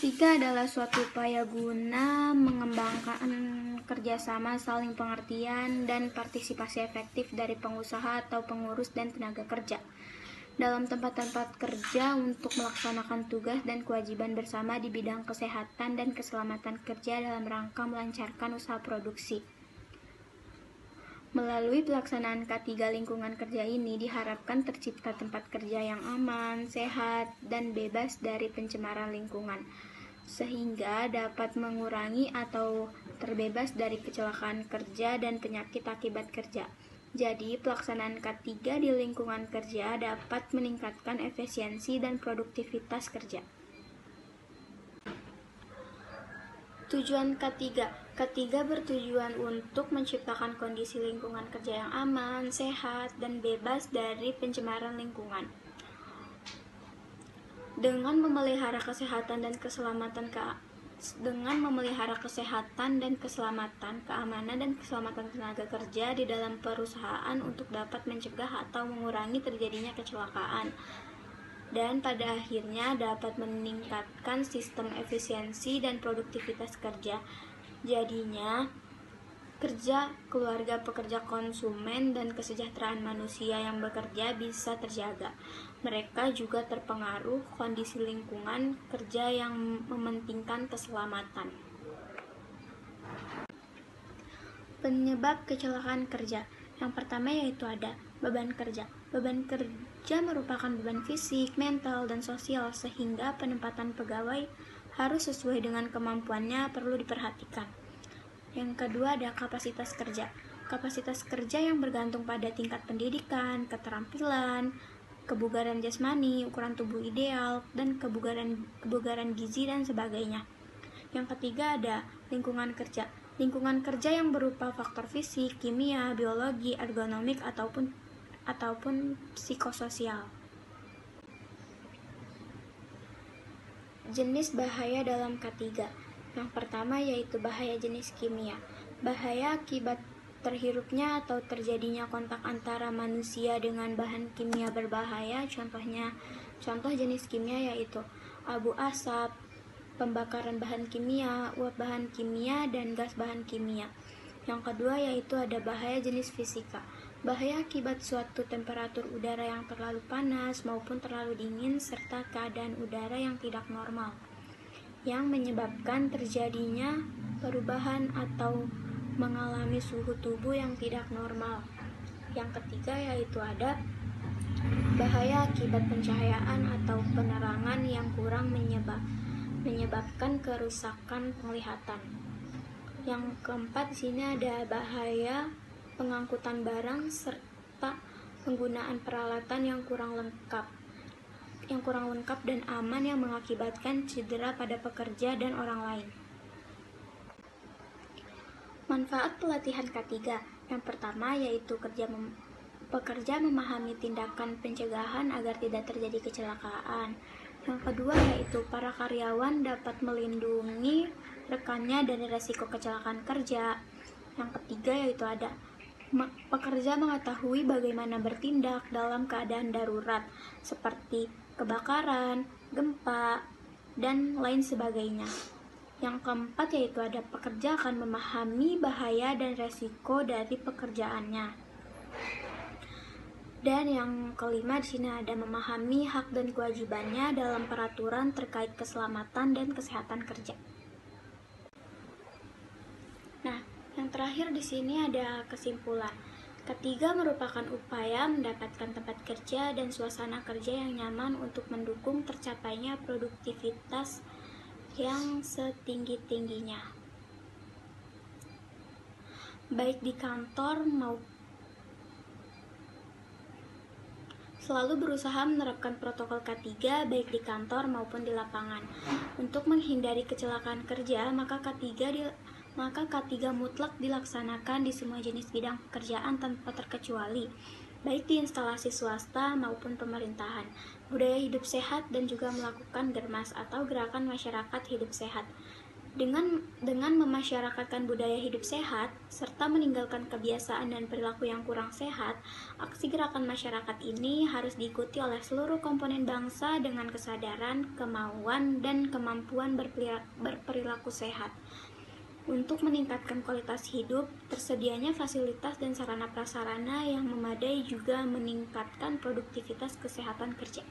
Ketiga adalah suatu upaya guna mengembangkan kerjasama, saling pengertian, dan partisipasi efektif dari pengusaha atau pengurus dan tenaga kerja dalam tempat-tempat kerja untuk melaksanakan tugas dan kewajiban bersama di bidang kesehatan dan keselamatan kerja dalam rangka melancarkan usaha produksi. Melalui pelaksanaan K3 lingkungan kerja ini diharapkan tercipta tempat kerja yang aman, sehat, dan bebas dari pencemaran lingkungan, sehingga dapat mengurangi atau terbebas dari kecelakaan kerja dan penyakit akibat kerja. Jadi, pelaksanaan K3 di lingkungan kerja dapat meningkatkan efisiensi dan produktivitas kerja. Tujuan K3 bertujuan untuk menciptakan kondisi lingkungan kerja yang aman, sehat, dan bebas dari pencemaran lingkungan. Dengan memelihara kesehatan dan keselamatan, keamanan dan keselamatan tenaga kerja di dalam perusahaan untuk dapat mencegah atau mengurangi terjadinya kecelakaan, dan pada akhirnya dapat meningkatkan sistem efisiensi dan produktivitas kerja. Jadinya, kerja, keluarga, pekerja, konsumen, dan kesejahteraan manusia yang bekerja bisa terjaga. Mereka juga terpengaruh kondisi lingkungan kerja yang mementingkan keselamatan. Penyebab kecelakaan kerja. Yang pertama yaitu ada beban kerja. Beban kerja merupakan beban fisik, mental, dan sosial sehingga penempatan pegawai harus sesuai dengan kemampuannya perlu diperhatikan. Yang kedua ada kapasitas kerja. Kapasitas kerja yang bergantung pada tingkat pendidikan, keterampilan, kebugaran jasmani, ukuran tubuh ideal, dan kebugaran gizi dan sebagainya. Yang ketiga ada lingkungan kerja. Lingkungan kerja yang berupa faktor fisik, kimia, biologi, ergonomik ataupun psikososial. Jenis bahaya dalam K3. Yang pertama yaitu bahaya jenis kimia. Bahaya akibat terhirupnya atau terjadinya kontak antara manusia dengan bahan kimia berbahaya. Contoh jenis kimia yaitu abu asap, pembakaran bahan kimia, uap bahan kimia, dan gas bahan kimia. Yang kedua yaitu ada bahaya jenis fisika. Bahaya akibat suatu temperatur udara yang terlalu panas maupun terlalu dingin serta keadaan udara yang tidak normal yang menyebabkan terjadinya perubahan atau mengalami suhu tubuh yang tidak normal. Yang ketiga yaitu ada bahaya akibat pencahayaan atau penerangan yang kurang menyebabkan kerusakan penglihatan. Yang keempat di sini ada bahaya pengangkutan barang serta penggunaan peralatan yang kurang lengkap dan aman yang mengakibatkan cedera pada pekerja dan orang lain. Manfaat pelatihan K3. Yang pertama yaitu pekerja memahami tindakan pencegahan agar tidak terjadi kecelakaan. Yang kedua yaitu para karyawan dapat melindungi rekannya dari risiko kecelakaan kerja. Yang ketiga yaitu ada pekerja mengetahui bagaimana bertindak dalam keadaan darurat seperti kebakaran, gempa, dan lain sebagainya. Yang keempat yaitu ada pekerja akan memahami bahaya dan resiko dari pekerjaannya. Dan yang kelima di sini ada memahami hak dan kewajibannya dalam peraturan terkait keselamatan dan kesehatan kerja. Nah, yang terakhir di sini ada kesimpulan. Ketiga merupakan upaya mendapatkan tempat kerja dan suasana kerja yang nyaman untuk mendukung tercapainya produktivitas yang setinggi-tingginya, baik di kantor maupun selalu berusaha menerapkan protokol K3 baik di kantor maupun di lapangan. Untuk menghindari kecelakaan kerja, maka K3 mutlak dilaksanakan di semua jenis bidang pekerjaan tanpa terkecuali, baik di instalasi swasta maupun pemerintahan. Budaya hidup sehat dan juga melakukan germas atau gerakan masyarakat hidup sehat. Dengan memasyarakatkan budaya hidup sehat, serta meninggalkan kebiasaan dan perilaku yang kurang sehat, aksi gerakan masyarakat ini harus diikuti oleh seluruh komponen bangsa dengan kesadaran, kemauan, dan kemampuan berperilaku sehat. Untuk meningkatkan kualitas hidup, tersedianya fasilitas dan sarana prasarana yang memadai juga meningkatkan produktivitas kesehatan kerja.